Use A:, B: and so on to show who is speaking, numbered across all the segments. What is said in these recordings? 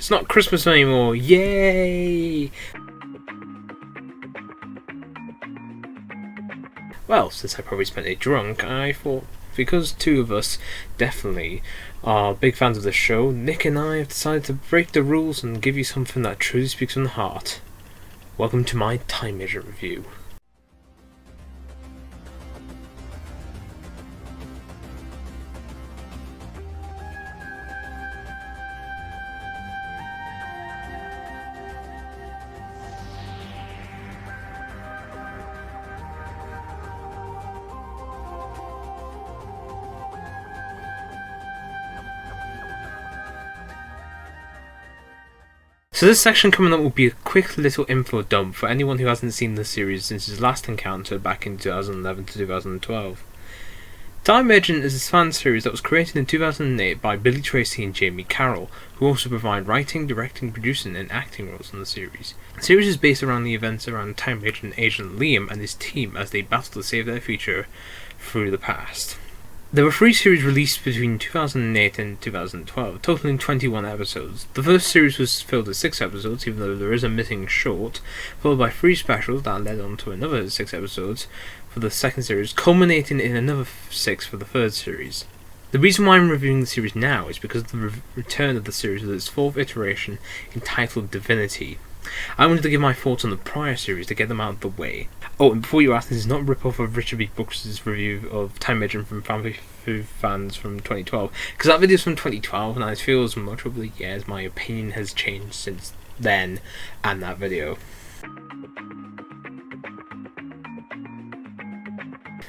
A: It's not Christmas anymore, yay! Well, since I probably spent it drunk, I thought, because two of us definitely are big fans of the show, Nick and I have decided to break the rules and give you something that truly speaks from the heart. Welcome to my Time Agent review. So this section coming up will be a quick little info dump for anyone who hasn't seen the series since its last encounter back in 2011 to 2012. Time Agent is a fan series that was created in 2008 by Billy Treacy and Jaime Carroll, who also provide writing, directing, producing and acting roles on the series. The series is based around the events around Time Agent Liam and his team as they battle to save their future through the past. There were 3 series released between 2008 and 2012, totaling 21 episodes. The first series was filled with 6 episodes, even though there is a missing short, followed by 3 specials that led on to another 6 episodes for the second series, culminating in another 6 for the third series. The reason why I'm reviewing the series now is because of the return of the series with its 4th iteration, entitled Divinity. I wanted to give my thoughts on the prior series to get them out of the way. Oh, and before you ask, this is not a rip-off of Richard B. Brooks' review of Time Agent from Family Food Fans from 2012, because that video is from 2012 and I feel as much over the years my opinion has changed since then and that video.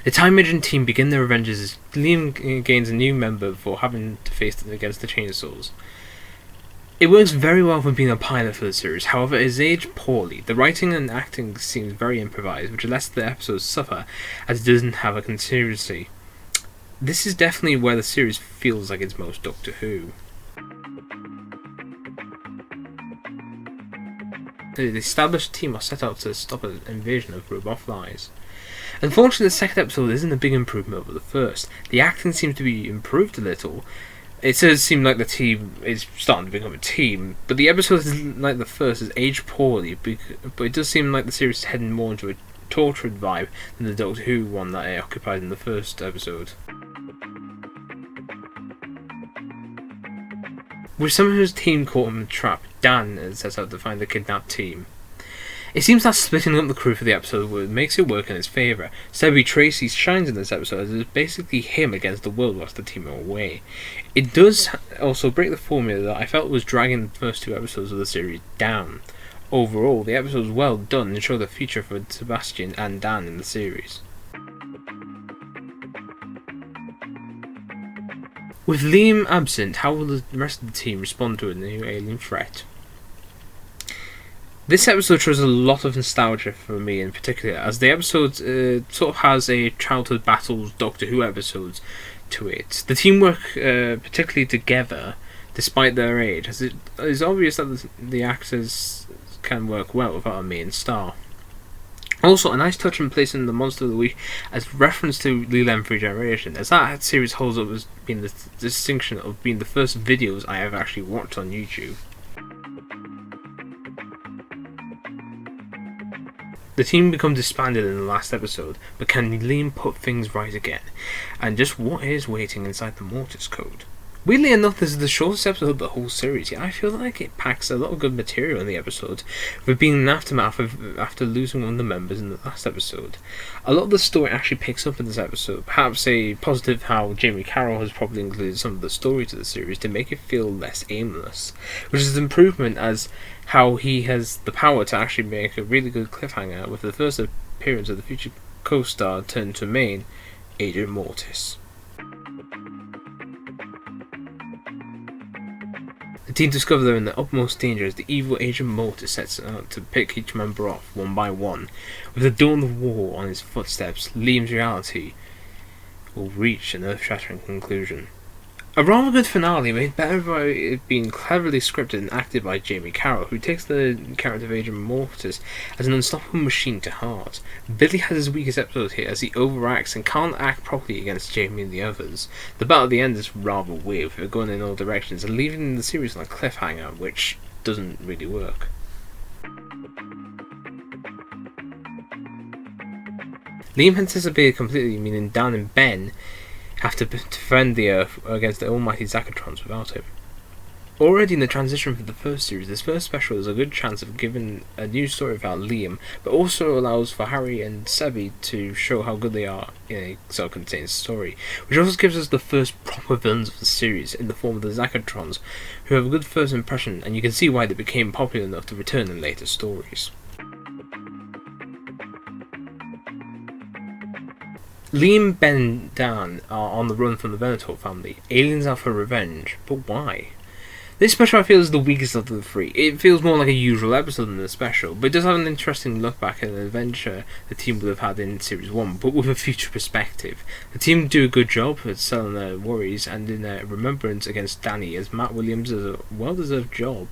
A: The Time Agent team begin their revenges as Liam gains a new member for having to face them against the Chainsaws. It works very well for being a pilot for the series, however it is aged poorly. The writing and acting seems very improvised, which lets the episodes suffer as it doesn't have a continuity. This is definitely where the series feels like it's most Doctor Who. The established team are set out to stop an invasion of robot flies. Unfortunately, the second episode isn't a big improvement over the first. The acting seems to be improved a little. It does seem like the team is starting to become a team, but the episode is like the first is aged poorly, but it does seem like the series is heading more into a tortured vibe than the Doctor Who one that it occupied in the first episode. With some of his team caught in a trap, Dan sets out to find the kidnapped team. It seems that splitting up the crew for the episode makes it work in his favour. Billy Treacy shines in this episode as it's basically him against the world whilst the team are away. It does also break the formula that I felt was dragging the first 2 episodes of the series down. Overall, the episode is well done and show the future for Sebastian and Dan in the series. With Liam absent, how will the rest of the team respond to a new alien threat? This episode shows a lot of nostalgia for me in particular, as the episode sort of has a childhood battles Doctor Who episodes to it. The team work particularly together despite their age, as it is obvious that the actors can work well without a main star. Also, a nice touch in placing the Monster of the Week as reference to Leland Free Generation, as that series holds up as being the distinction of being the first videos I ever actually watched on YouTube. The team become disbanded in the last episode, but can Liam put things right again? And just what is waiting inside the Mortis Code? Weirdly enough, this is the shortest episode of the whole series, yet I feel like it packs a lot of good material in the episode, with being an aftermath of after losing one of the members in the last episode. A lot of the story actually picks up in this episode, perhaps a positive how Jaime Carroll has probably included some of the story to the series to make it feel less aimless, which is an improvement as how he has the power to actually make a really good cliffhanger with the first appearance of the future co-star turned to main, Agent Mortis. The team discover they're in the utmost danger as the evil Agent Mortis sets out to pick each member off one by one. With the dawn of war on his footsteps, Liam's reality will reach an earth-shattering conclusion. A rather good finale, made better by it being cleverly scripted and acted by Jaime Carroll, who takes the character of Agent Mortis as an unstoppable machine to heart. Billy has his weakest episode here as he overacts and can't act properly against Jaime and the others. The battle at the end is rather weird, with it going in all directions and leaving the series on a cliffhanger, which doesn't really work. Liam had disappeared completely, meaning Dan and Ben have to defend the Earth against the almighty Zachatrons without him. Already in the transition for the first series, this first special is a good chance of giving a new story about Liam, but also allows for Harry and Sebby to show how good they are in a self-contained story, which also gives us the first proper villains of the series in the form of the Zachatrons, who have a good first impression, and you can see why they became popular enough to return in later stories. Liam, Ben and Dan are on the run from the Venator family. Aliens are for revenge, but why? This special I feel is the weakest of the three. It feels more like a usual episode than a special, but it does have an interesting look back at an adventure the team would have had in Series 1, but with a future perspective. The team do a good job at selling their worries, and in their remembrance against Danny, as Matt Williams does a well-deserved job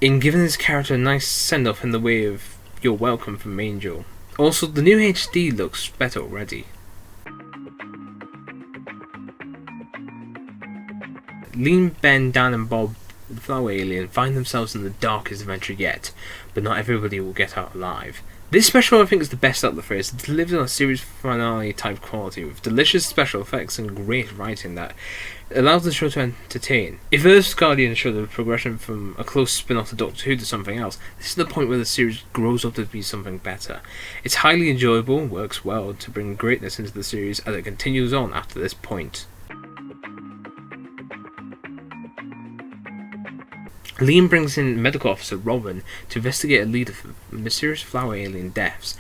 A: in giving his character a nice send-off in the way of "You're welcome" from Angel. Also, the new HD looks better already. Liam, Ben, Dan and Bob, the Flower Alien, find themselves in the darkest adventure yet, but not everybody will get out alive. This special I think is the best out of the three, as it delivers on a series finale type quality, with delicious special effects and great writing that allows the show to entertain. If Earth's Guardian showed the progression from a close spin-off to Doctor Who to something else, this is the point where the series grows up to be something better. It's highly enjoyable, works well to bring greatness into the series as it continues on after this point. Liam brings in Medical Officer Robin to investigate a lead of mysterious flower alien deaths.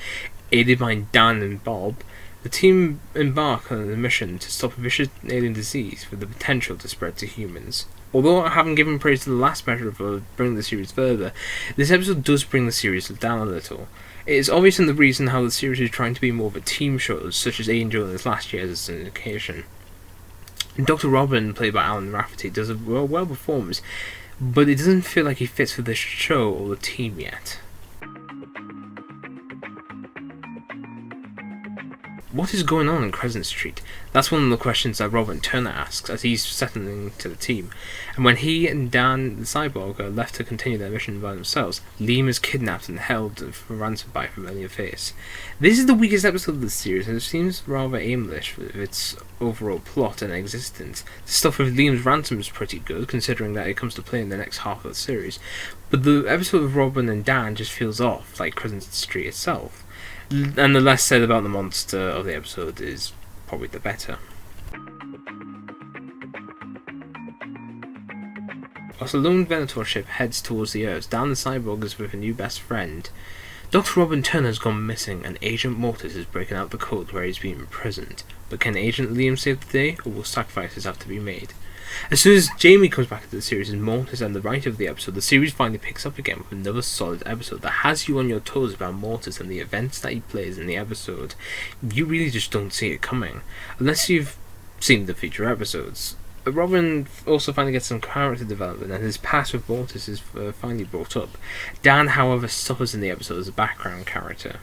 A: Aided by Dan and Bob, the team embark on a mission to stop a vicious alien disease with the potential to spread to humans. Although I haven't given praise to the last measure for bringing the series further, this episode does bring the series down a little. It is obvious in the reason how the series is trying to be more of a team show, such as Angel in its last year as an occasion. Dr. Robin, played by Alan Rafferty, does a well performs, but it doesn't feel like he fits for the show or the team yet. What is going on in Crescent Street? That's one of the questions that Robert Turner asks as he's settling to the team. And when he and Dan the cyborg are left to continue their mission by themselves, Liam is kidnapped and held for ransom by Familiar Face. This is the weakest episode of the series, and it seems rather aimless with its overall plot and existence. The stuff with Liam's ransom is pretty good, considering that it comes to play in the next half of the series, but the episode with Robin and Dan just feels off, like Crescent Street itself. And the less said about the monster of the episode is probably the better. As a lone Venator ship heads towards the Earth, Dan the cyborg is with a new best friend. Dr. Robin Turner has gone missing, and Agent Mortis is breaking out the code where he's been imprisoned. But can Agent Liam save the day, or will sacrifices have to be made? As soon as Jaime comes back into the series as Mortis and the writer of the episode, the series finally picks up again with another solid episode that has you on your toes about Mortis and the events that he plays in the episode. You really just don't see it coming, unless you've seen the feature episodes. Robin also finally gets some character development, and his past with Mortis is finally brought up. Dan, however, suffers in the episode as a background character.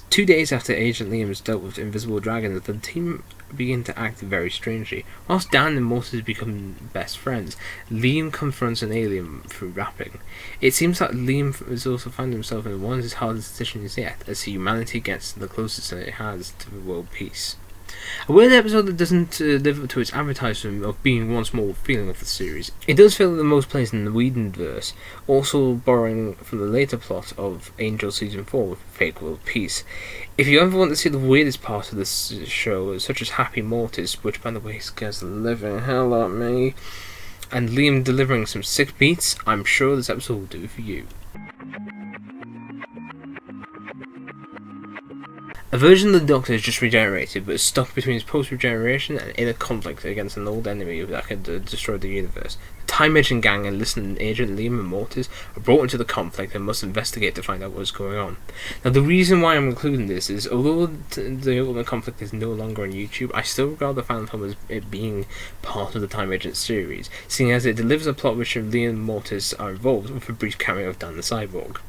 A: 2 days after Agent Liam has dealt with invisible dragons, the team begin to act very strangely. Whilst Dan and Mortis become best friends, Liam confronts an alien through rapping. It seems that Liam has also found himself in one of his hardest decisions yet, as humanity gets the closest that it has to the world peace. A weird episode that doesn't live up to its advertisement of being once more feeling of the series. It does feel that the most plays in the Whedonverse, also borrowing from the later plot of Angel Season 4 with Fake World Peace. If you ever want to see the weirdest part of this show, such as Happy Mortis, which by the way scares the living hell out of me, and Liam delivering some sick beats, I'm sure this episode will do for you. A version of the Doctor is just regenerated, but is stuck between his post-regeneration and inner conflict against an old enemy that could destroy the universe. The Time Agent gang enlisted Agent Liam and Mortis are brought into the conflict and must investigate to find out what's going on. Now, the reason why I'm including this is, although the ultimate conflict is no longer on YouTube, I still regard the fan film as it being part of the Time Agent series, seeing as it delivers a plot which Liam and Mortis are involved with a brief cameo of Dan the Cyborg.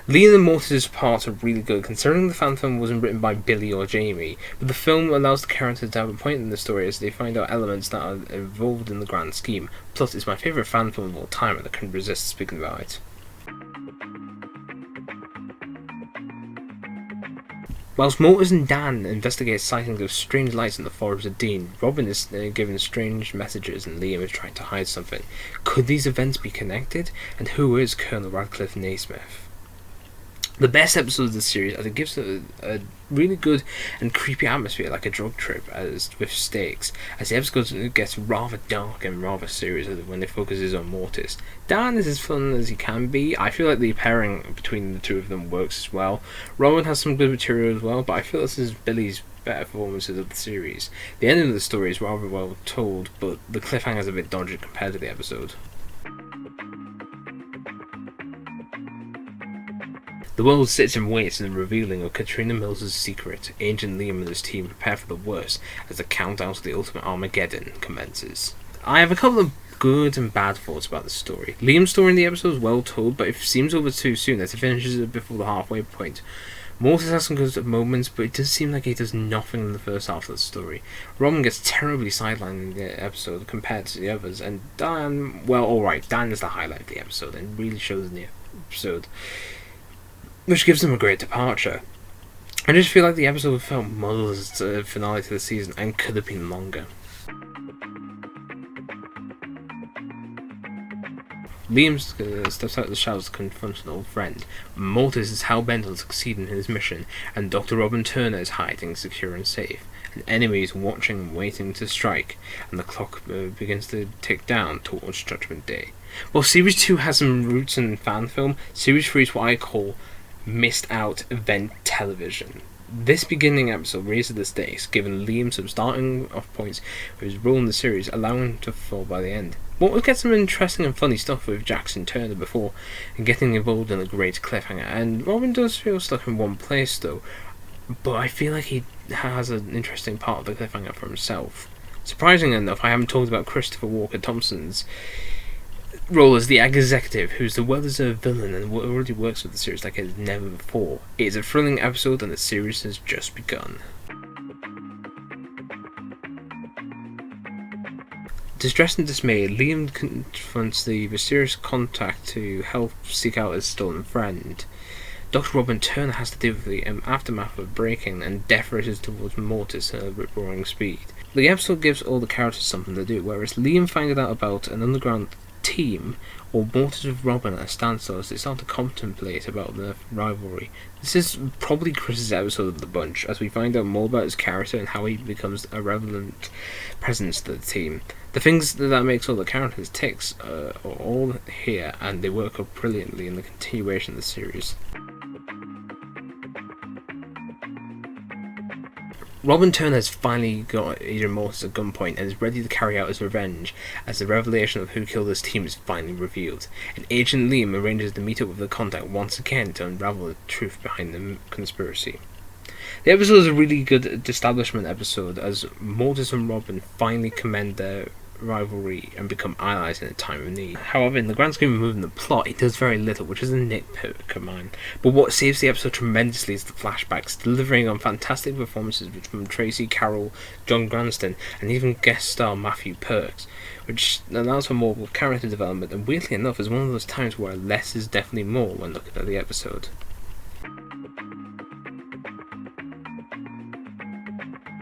A: Liam and Mortis' parts are really good, considering the fan film wasn't written by Billy or Jaime, but the film allows the characters to have a point in the story as they find out elements that are involved in the grand scheme. Plus, it's my favourite fan film of all time and I couldn't resist speaking about it. Whilst Mortis and Dan investigate sightings of strange lights in the Forest of Dean, Robin is given strange messages and Liam is trying to hide something. Could these events be connected? And who is Colonel Radcliffe Naismith? The best episode of the series, as it gives a really good and creepy atmosphere, like a drug trip, as with stakes, as the episode gets rather dark and rather serious when it focuses on Mortis. Dan is as fun as he can be. I feel like the pairing between the two of them works as well. Robin has some good material as well, but I feel this is Billy's better performances of the series. The ending of the story is rather well told, but the cliffhanger is a bit dodgy compared to the episode. The world sits and waits in the revealing of Katrina Mills' secret. Agent Liam and his team prepare for the worst as the countdown to the ultimate Armageddon commences. I have a couple of good and bad thoughts about the story. Liam's story in the episode is well told, but it seems over too soon as it finishes before the halfway point. Mortis has some good moments, but it does seem like he does nothing in the first half of the story. Robin gets terribly sidelined in the episode compared to the others, and Dan, well, alright, Dan is the highlight of the episode and really shows in the episode, which gives them a great departure. I just feel like the episode felt muddled as a finale to the season and could have been longer. Liam steps out of the shadows to confront an old friend. Mortis is hell-bent on succeeding in his mission, and Dr. Robin Turner is hiding secure and safe. An enemy is watching and waiting to strike, and the clock begins to tick down towards Judgement Day. While Series 2 has some roots in fan film, Series 3 is what I call missed out event television. This beginning episode raises the stakes, giving Liam some starting off points for his role in the series, allowing him to fall by the end. What would get some interesting and funny stuff with Jackson Turner before getting involved in a great cliffhanger, and Robin does feel stuck in one place though, but I feel like he has an interesting part of the cliffhanger for himself. Surprisingly enough, I haven't talked about Christopher Walker Thompson's role as the executive, who's the well-deserved villain and already works with the series like it's never before. It is a thrilling episode and the series has just begun. Distressed and dismayed, Liam confronts the mysterious contact to help seek out his stolen friend. Dr. Robin Turner has to deal with the aftermath of breaking and death races towards Mortis at a rip-roaring speed. The episode gives all the characters something to do, whereas Liam finds out about an underground team, or Mortis with Robin at a standstill as they start to contemplate about their rivalry. This is probably Chris's episode of the bunch, as we find out more about his character and how he becomes a relevant presence to the team. The things that makes all the characters ticks are all here, and they work up brilliantly in the continuation of the series. Robin Turner has finally got Agent Mortis at gunpoint and is ready to carry out his revenge as the revelation of who killed his team is finally revealed, and Agent Liam arranges to meet up with the contact once again to unravel the truth behind the conspiracy. The episode is a really good establishment episode as Mortis and Robin finally commend their rivalry and become allies in a time of need. However, in the grand scheme of moving the plot, it does very little, which is a nitpick of mine. But what saves the episode tremendously is the flashbacks, delivering on fantastic performances from Treacy, Carroll, John Granston, and even guest star Matthew Perks, which allows for more character development, and weirdly enough is one of those times where less is definitely more when looking at the episode.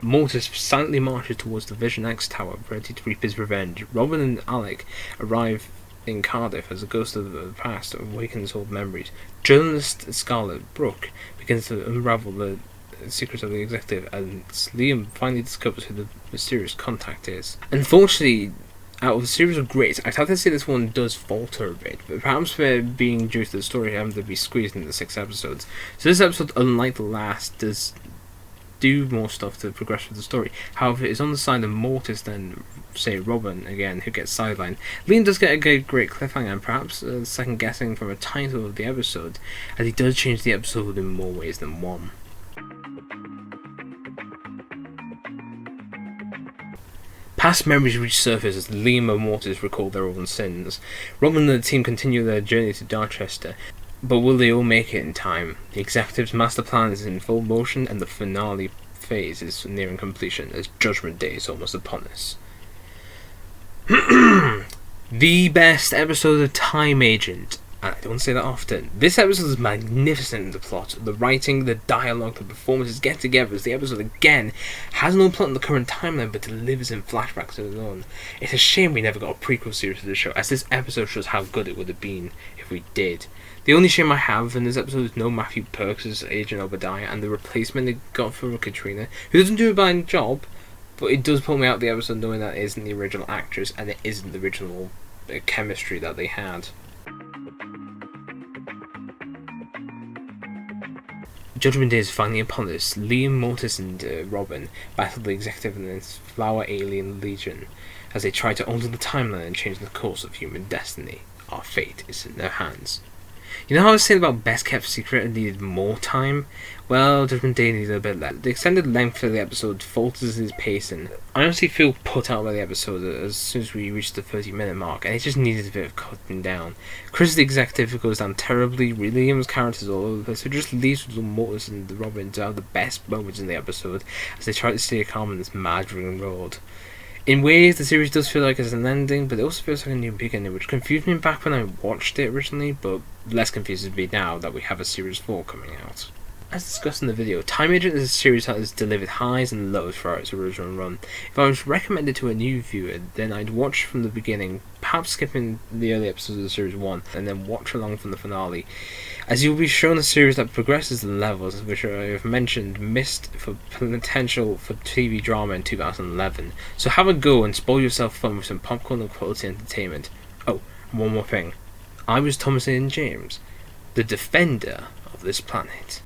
A: Mortis silently marches towards the Vision X Tower, ready to reap his revenge. Robin and Alec arrive in Cardiff as a ghost of the past awakens old memories. Journalist Scarlet Brooke begins to unravel the secrets of the executive, and Liam finally discovers who the mysterious contact is. Unfortunately, out of the series of greats, I'd have to say this one does falter a bit, but perhaps for being due to the story having to be squeezed into 6 episodes. So this episode, unlike the last, does do more stuff to progress with the story. However, it's on the side of Mortis than, say, Robin, again, who gets sidelined. Liam does get a great cliffhanger, and perhaps second guessing from a title of the episode, as he does change the episode in more ways than one. Past memories resurface as Liam and Mortis recall their own sins. Robin and the team continue their journey to Dorchester, but will they all make it in time? The executive's master plan is in full motion, and the finale phase is nearing completion as Judgement Day is almost upon us. The best episode of Time Agent. And I don't say that often. This episode is magnificent in the plot, the writing, the dialogue, the performances get together as the episode again has no plot in the current timeline but delivers in flashbacks of its own. It's a shame we never got a prequel series to the show, as this episode shows how good it would have been if we did. The only shame I have in this episode is no Matthew Perks as Agent Obadiah, and the replacement they got for Katrina, who doesn't do a bad job, but it does pull me out of the episode knowing that it isn't the original actress and it isn't the original chemistry that they had. Judgement Day is finally upon us. Liam, Mortis and Robin battle the executive and its flower alien legion as they try to alter the timeline and change the course of human destiny. Our fate is in their hands. You know how I was saying about Best Kept Secret and needed more time? Well, Judgement Day needed a bit less. The extended length of the episode falters his pace, and I honestly feel put out by the episode as soon as we reach the 30-minute mark, and it just needed a bit of cutting down. Chris, the executive, goes down terribly. Liam's characters all over the place, so it just leaves with Mortis and the Robin to have the best moments in the episode as they try to stay calm in this mad-ring road. In ways, the series does feel like it's an ending, but it also feels like a new beginning, which confused me back when I watched it originally, but less confuses me now that we have a Series 4 coming out. As discussed in the video, Time Agent is a series that has delivered highs and lows throughout its original run. If I was recommended to a new viewer, then I'd watch from the beginning, perhaps skipping the early episodes of Series 1, and then watch along from the finale, as you'll be shown a series that progresses the levels, which I have mentioned missed for potential for TV drama in 2011. So have a go and spoil yourself fun with some popcorn and quality entertainment. Oh, and one more thing. I was Thomas Ian James, the defender of this planet.